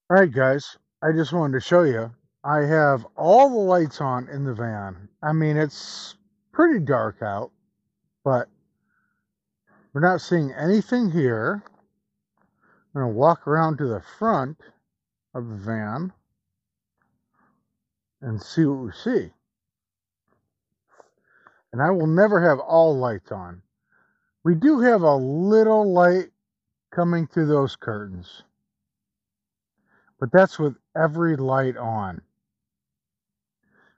All right, guys, I just wanted to show you. I have all the lights on in the van. I mean, it's pretty dark out, but we're not seeing anything here. I'm going to walk around to the front of the van and see what we see. And I will never have all lights on. We do have a little light coming through those curtains, but that's with every light on.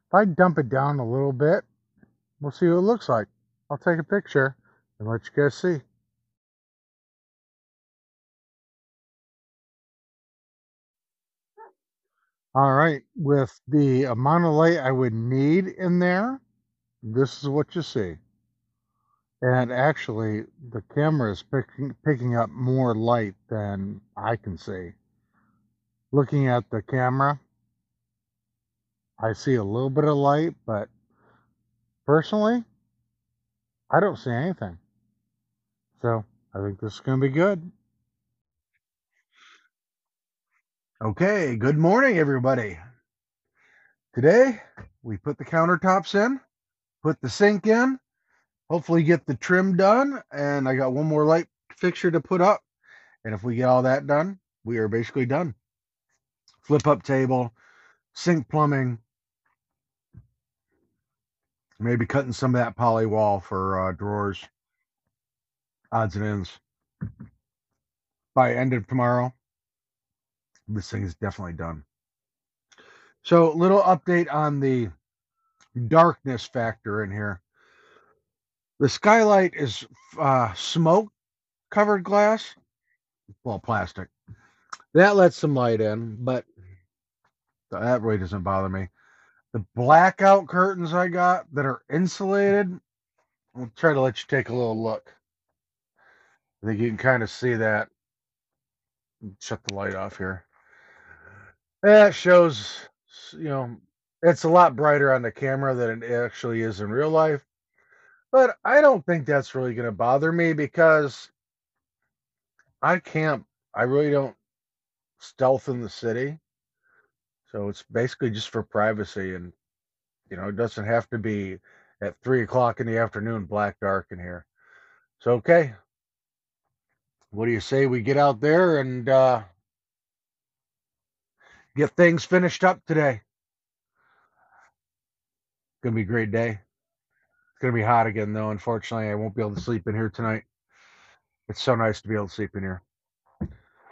If I dump it down a little bit, we'll see what it looks like. I'll take a picture and let you guys see. All right, with the amount of light I would need in there, this is what you see. And actually, the camera is picking up more light than I can see. Looking at the camera, I see a little bit of light, but personally, I don't see anything. So I think this is going to be good. Okay, good morning, everybody. Today, we put the countertops in, put the sink in, hopefully get the trim done, and I got one more light fixture to put up. And if we get all that done, we are basically done. Flip up table, sink plumbing, maybe cutting some of that poly wall for drawers, odds and ends. By end of tomorrow, this thing is definitely done. So, little update on the darkness factor in here. The skylight is smoke covered glass, well, plastic. That lets some light in, but that really doesn't bother me. The blackout curtains I got that are insulated, I'll try to let you take a little look. I think you can kind of see that. Shut the light off here. That shows, you know, it's a lot brighter on the camera than it actually is in real life. But I don't think that's really going to bother me because I camp. I really don't stealth in the city. So it's basically just for privacy. And, it doesn't have to be at 3 o'clock in the afternoon, black dark in here. So, okay. What do you say we get out there and get things finished up today? Gonna be a great day. It's gonna be hot again though. Unfortunately, I won't be able to sleep in here tonight. It's so nice to be able to sleep in here.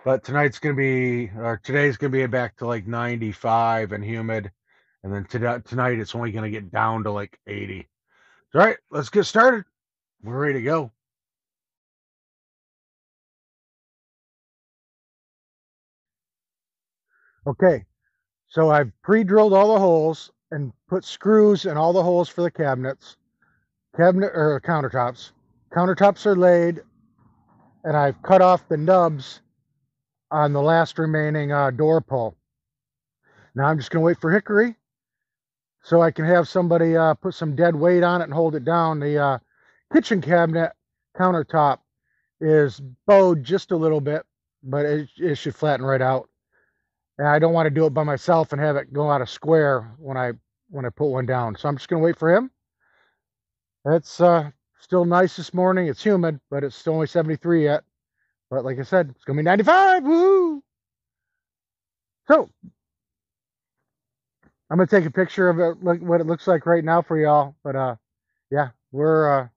But today's gonna be back to like 95 and humid, and then tonight it's only gonna get down to like 80. All right, let's get started. We're ready to go. Okay, so I've pre-drilled all the holes and put screws in all the holes for the cabinet or countertops. Countertops are laid, and I've cut off the nubs on the last remaining door pull. Now I'm just going to wait for hickory so I can have somebody put some dead weight on it and hold it down. The kitchen cabinet countertop is bowed just a little bit, but it should flatten right out. And I don't want to do it by myself and have it go out of square when I put one down. So I'm just going to wait for him. It's still nice this morning. It's humid, but it's still only 73 yet. But like I said, it's going to be 95. Woo! So I'm gonna take a picture of it, like what it looks like right now for y'all. But yeah, we're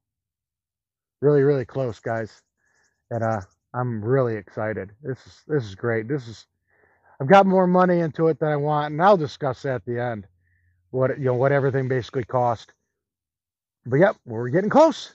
really really close, guys, and I'm really excited. This is great. I've got more money into it than I want, and I'll discuss that at the end. What everything basically cost. But yep, we're getting close.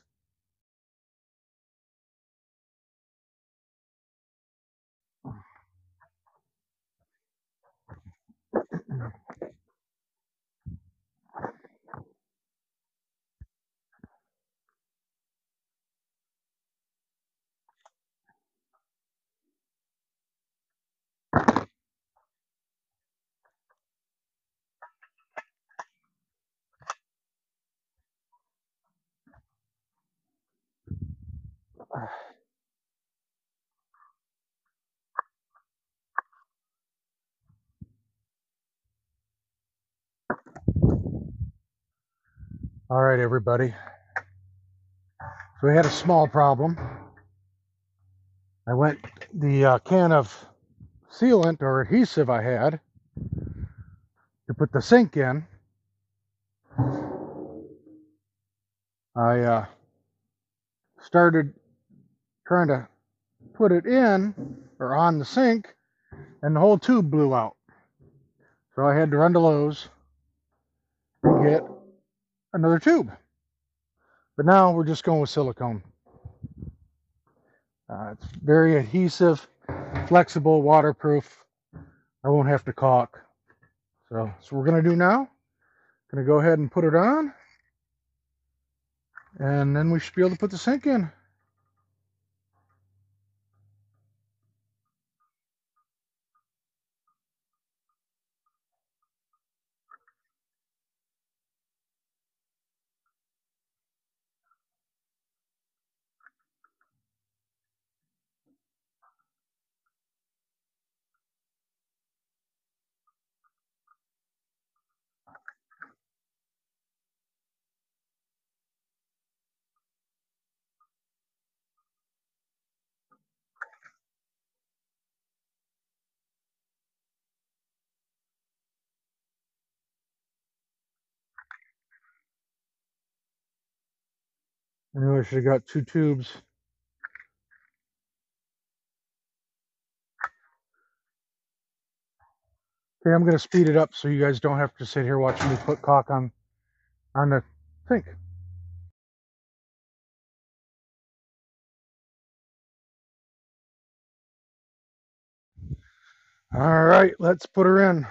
All right, everybody. So we had a small problem. I went the can of sealant or adhesive I had to put the sink in. I started trying to put it in or on the sink, and the whole tube blew out. So I had to run to Lowe's and get another tube. But now we're just going with silicone. It's very adhesive, flexible, waterproof. I won't have to caulk. So what we're going to do now, going to go ahead and put it on, and then we should be able to put the sink in. I knew I should have got 2 tubes. Okay, I'm going to speed it up so you guys don't have to sit here watching me put caulk on the sink. All right, let's put her in.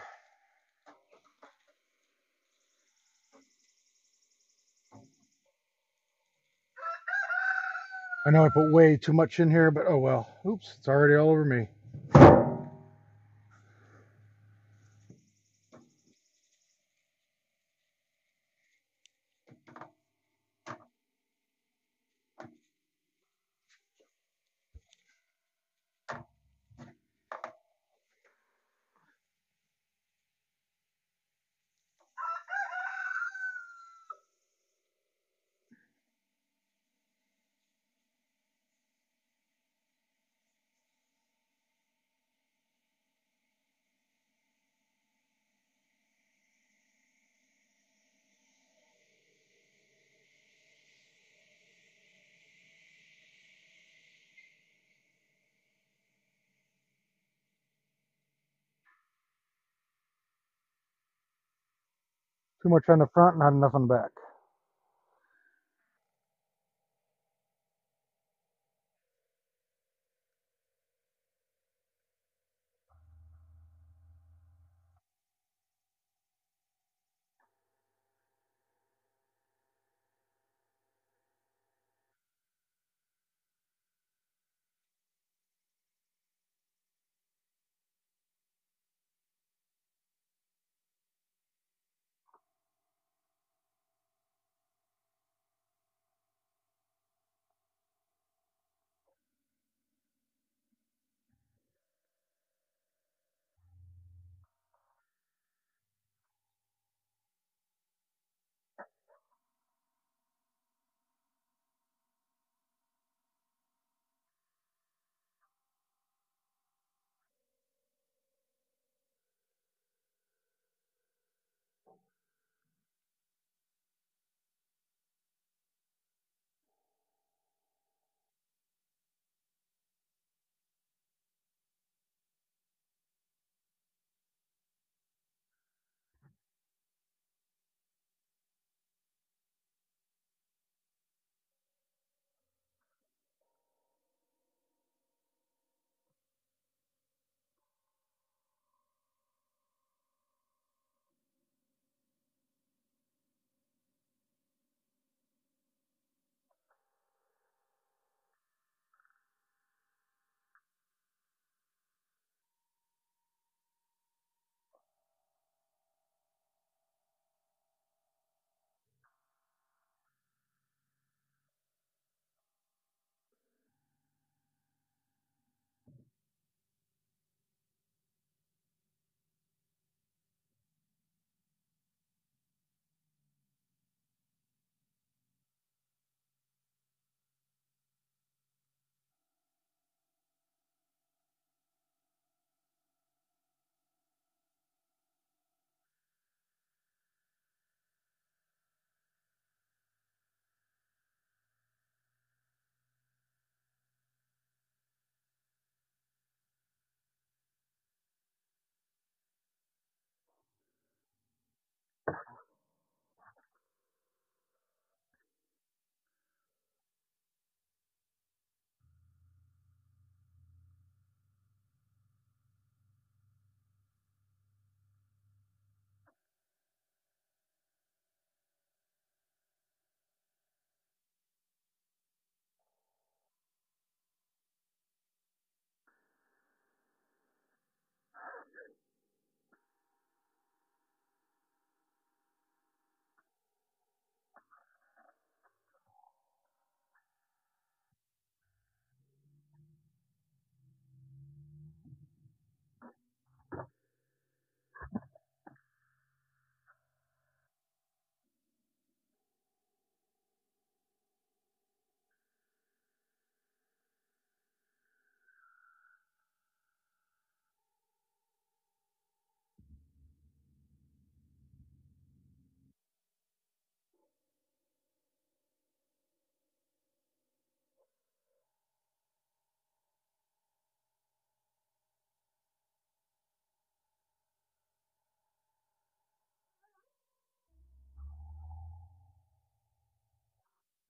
I know I put way too much in here, but oh well. Oops, it's already all over me. Too much on the front, not enough on the back.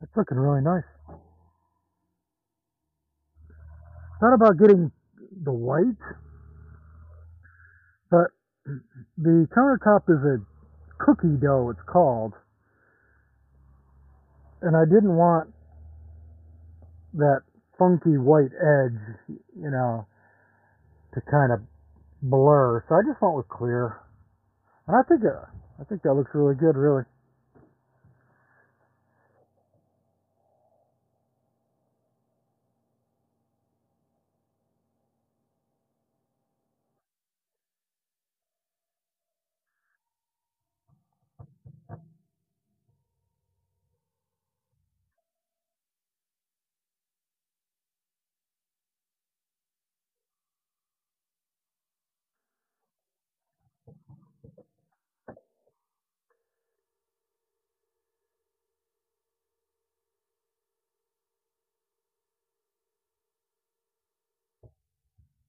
It's looking really nice. Thought about getting the white, but the countertop is a cookie dough, it's called, and I didn't want that funky white edge, you know, to kind of blur. So I just went with clear, and I think that looks really good, really.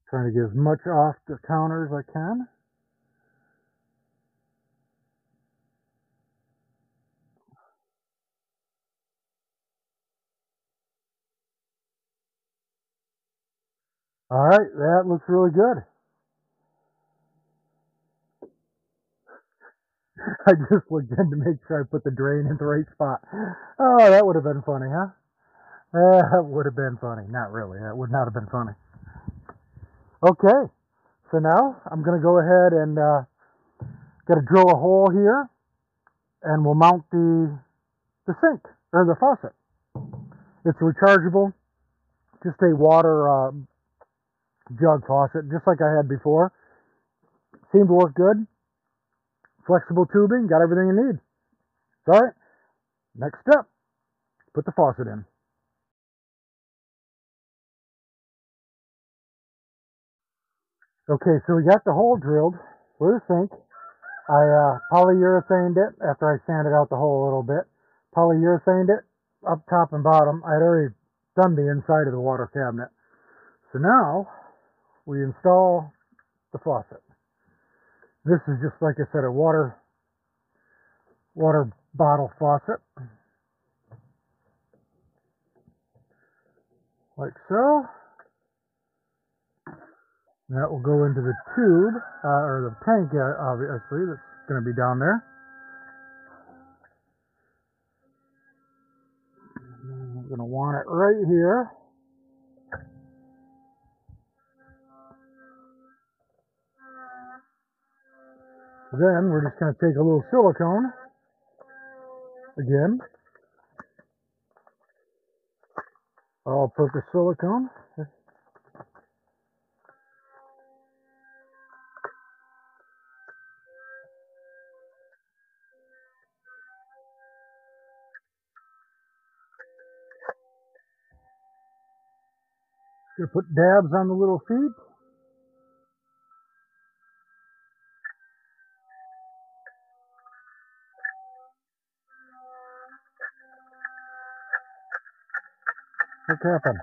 Trying to get as much off the counter as I can. All right, that looks really good. I just looked in to make sure I put the drain in the right spot. Oh, that would have been funny, huh? That would have been funny. Not really. That would not have been funny. Okay, so now I'm going to go ahead and got to drill a hole here, and we'll mount the sink or the faucet. It's rechargeable, just a water jug faucet, just like I had before. Seemed to work good. Flexible tubing, got everything you need. All right, next step, put the faucet in. Okay, so we got the hole drilled for the sink. I polyurethaned it after I sanded out the hole a little bit. Polyurethaned it up top and bottom. I had already done the inside of the water cabinet. So now we install the faucet. This is just like I said, a water bottle faucet, like so. That will go into the tube or the tank, obviously that's going to be down there. I'm going to want it right here. Then we're just going to take a little silicone again, all-purpose silicone. Gonna put dabs on the little feet. What happened?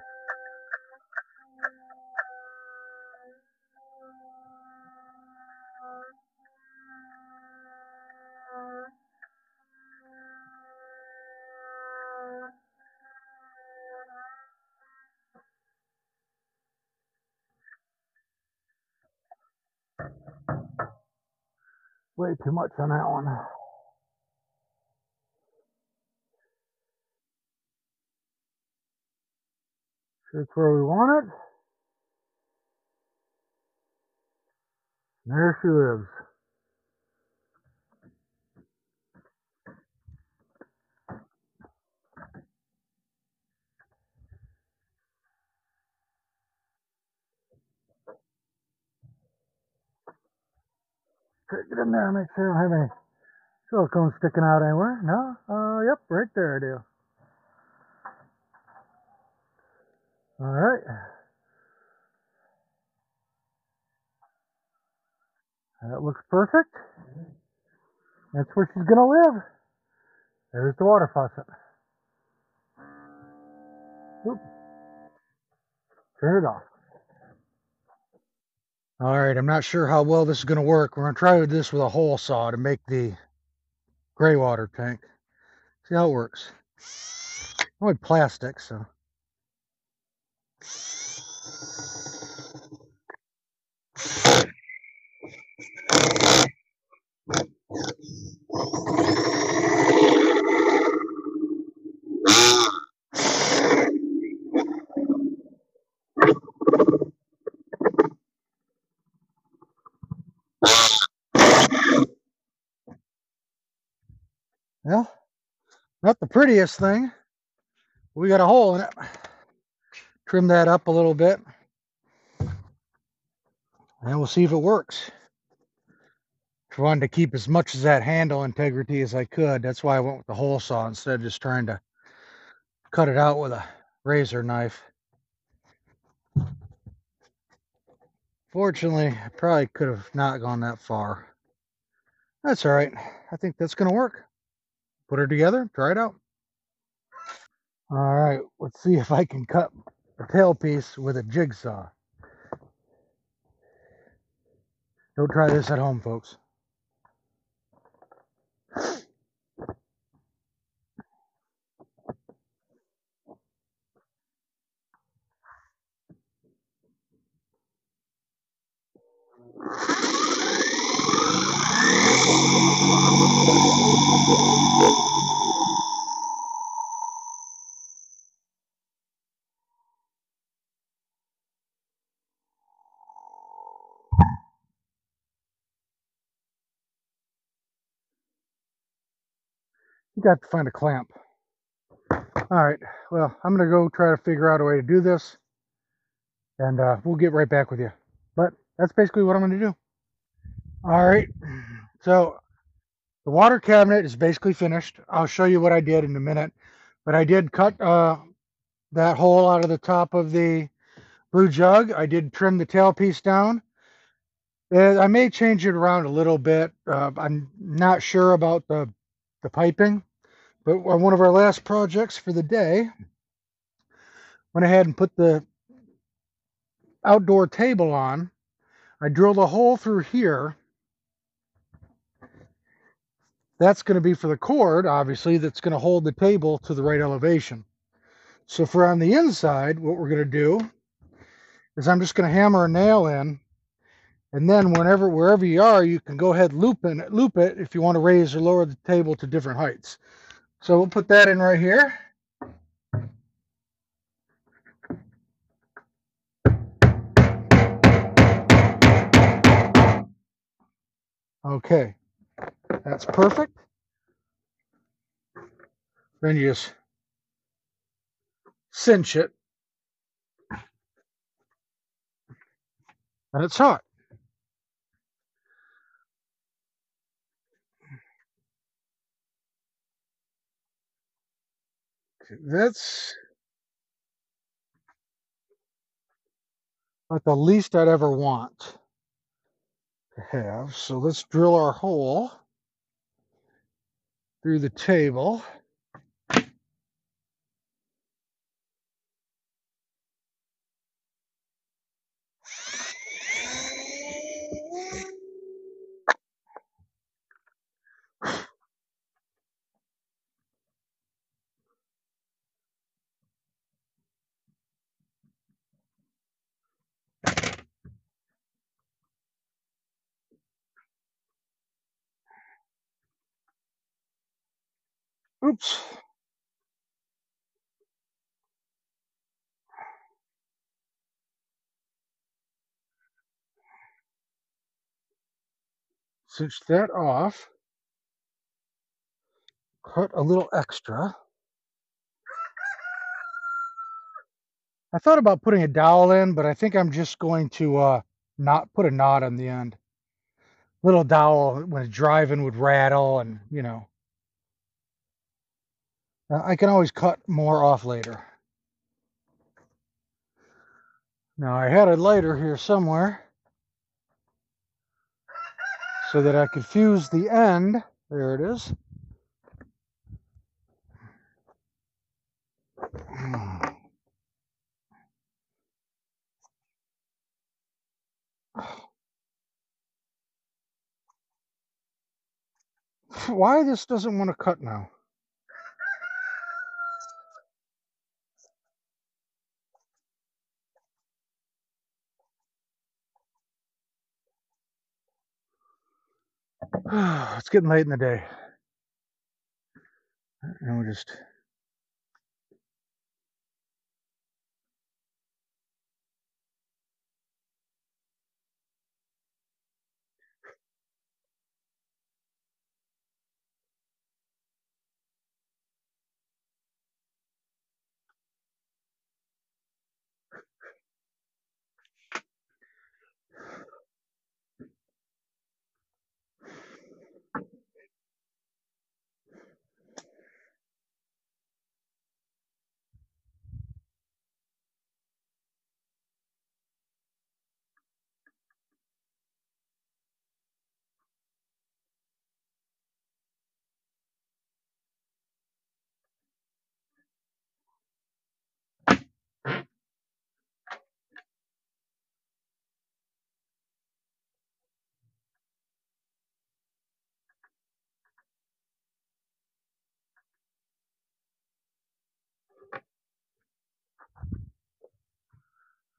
Way too much on that one. Sure it's where we want it. There she lives. Try to get in there, make sure I don't have any silicone sticking out anywhere. No? Yep, right there I do. All right. That looks perfect. That's where she's gonna live. There's the water faucet. Oop, turn it off. All right, I'm not sure how well this is gonna work. We're gonna try this with a hole saw to make the gray water tank. See how it works. Only plastic, so. Well, not the prettiest thing. We got a hole in it. Trim that up a little bit. And we'll see if it works. I wanted to keep as much of that handle integrity as I could. That's why I went with the hole saw instead of just trying to cut it out with a razor knife. Fortunately, I probably could have not gone that far. That's all right. I think that's going to work. Put her together, try it out. All right, let's see if I can cut the tailpiece with a jigsaw. Don't try this at home, folks. You got to find a clamp. All right, well, I'm going to go try to figure out a way to do this, and we'll get right back with you. But that's basically what I'm going to do. All right, so the water cabinet is basically finished. I'll show you what I did in a minute, but I did cut that hole out of the top of the blue jug. I did trim the tailpiece down. I may change it around a little bit. I'm not sure about the piping, but on one of our last projects for the day, went ahead and put the outdoor table on. I drilled a hole through here. That's going to be for the cord, obviously, that's going to hold the table to the right elevation. So for on the inside, what we're going to do is I'm just going to hammer a nail in, and then wherever you are, you can go ahead and loop it if you want to raise or lower the table to different heights. So we'll put that in right here. Okay, that's perfect. Then you just cinch it, and it's hot. That's about the least I'd ever want to have. So let's drill our hole through the table. Oops. Cinch that off. Cut a little extra. I thought about putting a dowel in, but I think I'm just going to not put a knot on the end. Little dowel when it's driving would rattle, and I can always cut more off later. Now I had a lighter here somewhere so that I could fuse the end. There it is. Why this doesn't want to cut now? It's getting late in the day. And we'll just...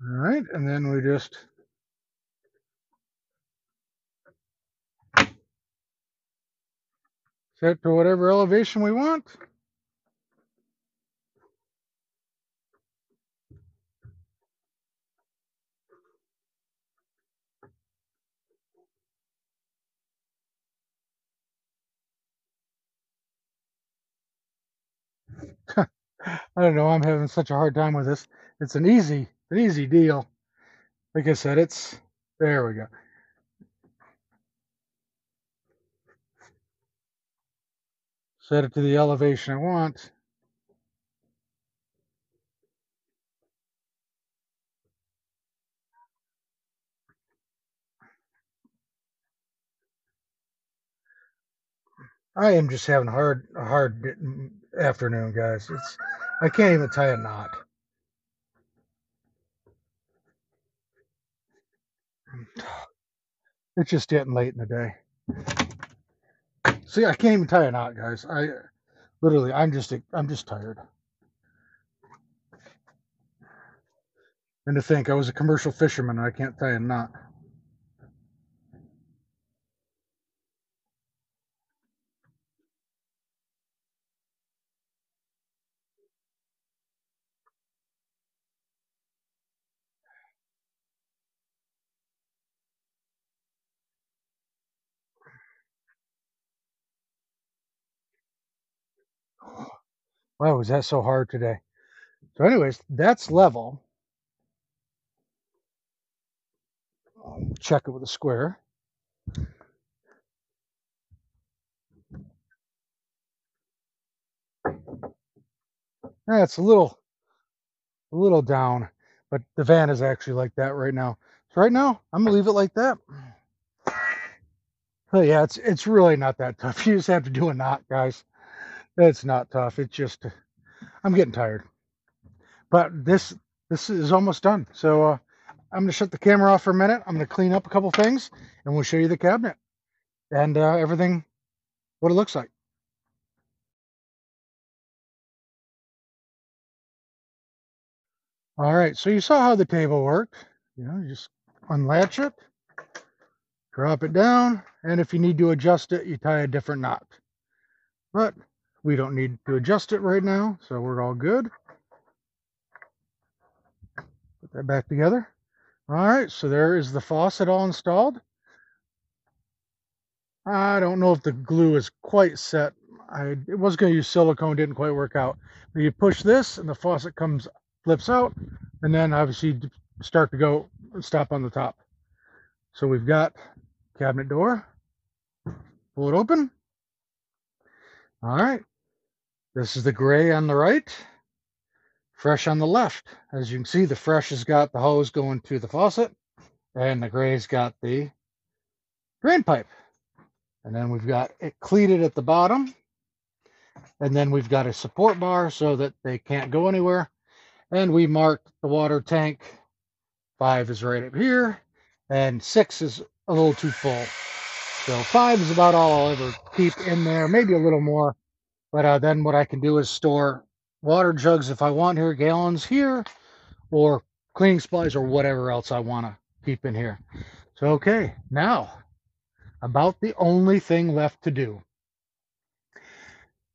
All right, and then we just set to whatever elevation we want. I don't know, I'm having such a hard time with this. It's an easy deal. Like I said, there we go. Set it to the elevation I want. I am just having a hard afternoon, guys. I can't even tie a knot. It's just getting late in the day. See, I can't even tie a knot, guys. I'm just tired. And to think I was a commercial fisherman and I can't tie a knot. Why was that so hard today? So anyways, that's level. Check it with a square. That's a little down, but the van is actually like that right now. So right now, I'm gonna leave it like that. But yeah, it's really not that tough. You just have to do a knot, guys. It's not tough. It's just I'm getting tired. But this is almost done. So I'm gonna shut the camera off for a minute. I'm gonna clean up a couple things, and we'll show you the cabinet and everything, what it looks like. All right. So you saw how the table worked. You just unlatch it, drop it down, and if you need to adjust it, you tie a different knot. But we don't need to adjust it right now, so we're all good. Put that back together. All right, so there is the faucet all installed. I don't know if the glue is quite set. I was going to use silicone, didn't quite work out. But you push this and the faucet flips out, and then obviously start to go, stop on the top. So we've got cabinet door. Pull it open. All right. This is the gray on the right, fresh on the left. As you can see, the fresh has got the hose going to the faucet, and the gray's got the drain pipe. And then we've got it cleated at the bottom. And then we've got a support bar so that they can't go anywhere. And we marked the water tank. 5 is right up here, and 6 is a little too full. So 5 is about all I'll ever keep in there, maybe a little more. But then what I can do is store water jugs if I want here, gallons here, or cleaning supplies or whatever else I want to keep in here. So, okay, now About the only thing left to do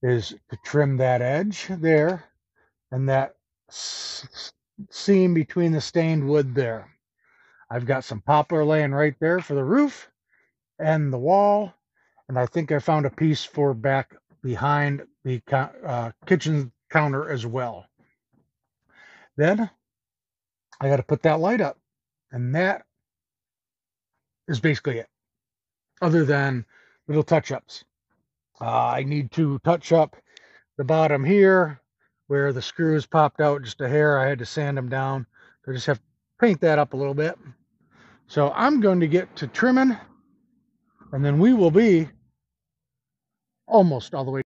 is to trim that edge there and that seam between the stained wood there. I've got some poplar laying right there for the roof and the wall, and I think I found a piece for back behind the kitchen counter as well. Then I got to put that light up, and that is basically it, other than little touch-ups. I need to touch up the bottom here where the screws popped out just a hair. I had to sand them down. So I just have to paint that up a little bit. So I'm going to get to trimming, and then we will be almost all the way.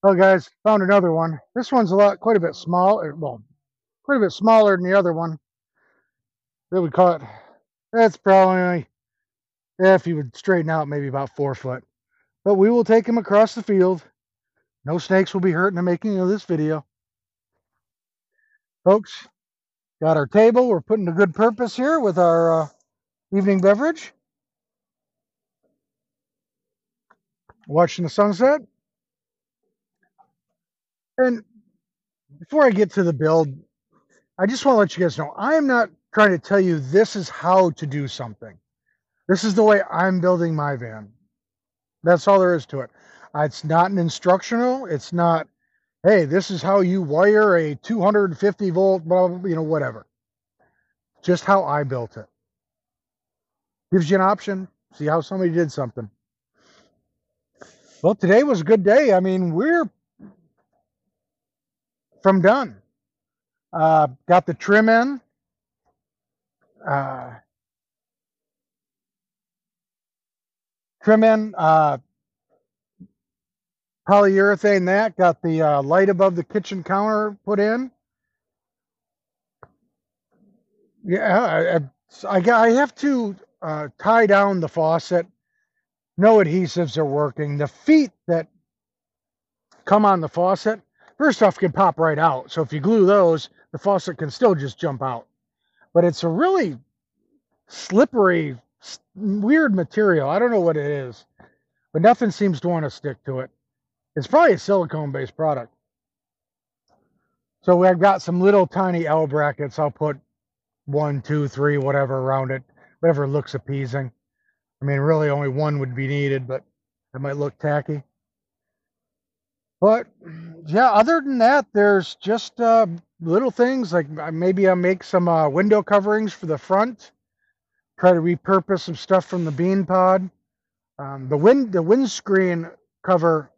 Oh, guys, found another one. This one's quite a bit small. Well, quite a bit smaller than the other one. That we call it. That's probably, if you would straighten out, maybe about 4 foot. But we will take him across the field. No snakes will be hurt in the making of this video. Folks, got our table. We're putting to good purpose here with our evening beverage. Watching the sunset. And before I get to the build, I just want to let you guys know, I am not trying to tell you this is how to do something. This is the way I'm building my van. That's all there is to it. It's not an instructional. It's not, hey, this is how you wire a 250 volt, blah, blah, you know, whatever. Just how I built it. Gives you an option. See how somebody did something. Well, today was a good day. I mean, we're from done. Got the trim in. Trim in. Polyurethane that. Got the light above the kitchen counter put in. Yeah, I have to tie down the faucet. No adhesives are working. The feet that come on the faucet, first off, can pop right out. So if you glue those, the faucet can still just jump out. But it's a really slippery, weird material. I don't know what it is, but nothing seems to want to stick to it. It's probably a silicone-based product. So I've got some little tiny L brackets. I'll put 1, 2, 3, whatever around it, whatever looks appeasing. I mean, really only one would be needed, but it might look tacky. But yeah, other than that, there's just little things like maybe I'll make some window coverings for the front. Try to repurpose some stuff from the bean pod. The windscreen cover,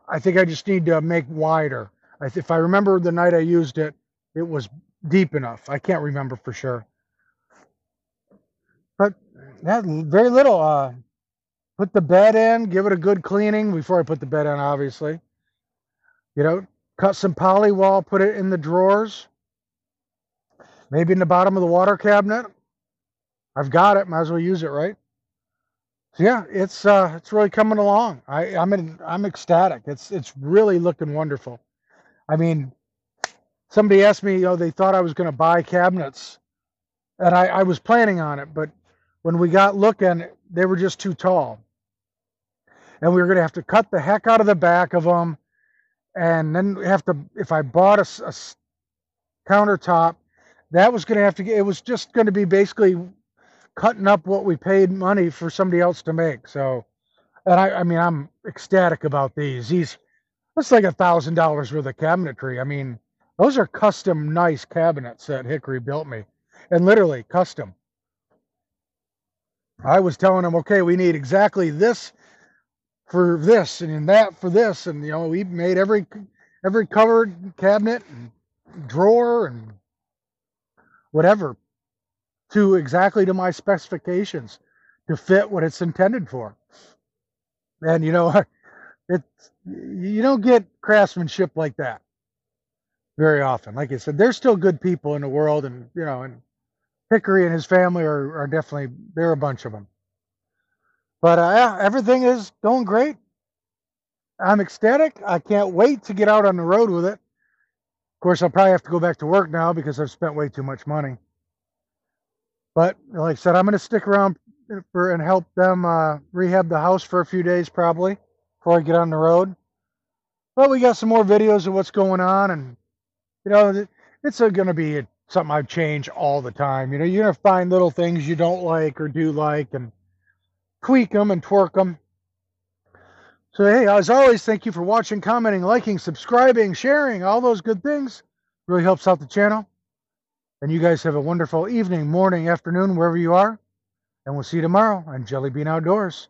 I think I just need to make wider. If I remember the night I used it, it was deep enough. I can't remember for sure. But that very little. Put the bed in, give it a good cleaning before I put the bed in, obviously. You know, cut some poly wall, put it in the drawers. Maybe in the bottom of the water cabinet. I've got it, might as well use it, right? So yeah, it's really coming along. I'm ecstatic. It's really looking wonderful. I mean, somebody asked me, you know, they thought I was going to buy cabinets, and I was planning on it, but when we got looking, they were just too tall, and we were going to have to cut the heck out of the back of them, and then have to, if I bought a countertop, that was going to have to get, it was just going to be basically cutting up what we paid money for somebody else to make. So, and I mean, I'm ecstatic about these. That's like $1,000 worth of cabinetry. I mean, those are custom nice cabinets that Hickory built me, and literally custom. I was telling them, okay, we need exactly this for this and that for this, and you know, we made every covered cabinet and drawer and whatever to exactly to my specifications to fit what it's intended for. And you know, you don't get craftsmanship like that very often. Like I said, there's still good people in the world, and you know, and Hickory and his family are definitely, they're a bunch of them. But yeah, everything is going great. I'm ecstatic. I can't wait to get out on the road with it. Of course, I'll probably have to go back to work now because I've spent way too much money. But like I said, I'm going to stick around and help them rehab the house for a few days probably before I get on the road. But we got some more videos of what's going on, and it's going to be something I change all the time. You're going to find little things you don't like or do like, and tweak them and twerk them. So hey, as always, thank you for watching, commenting, liking, subscribing, sharing, all those good things. Really helps out the channel. And you guys have a wonderful evening, morning, afternoon, wherever you are. And we'll see you tomorrow on Jelly Bean Outdoors.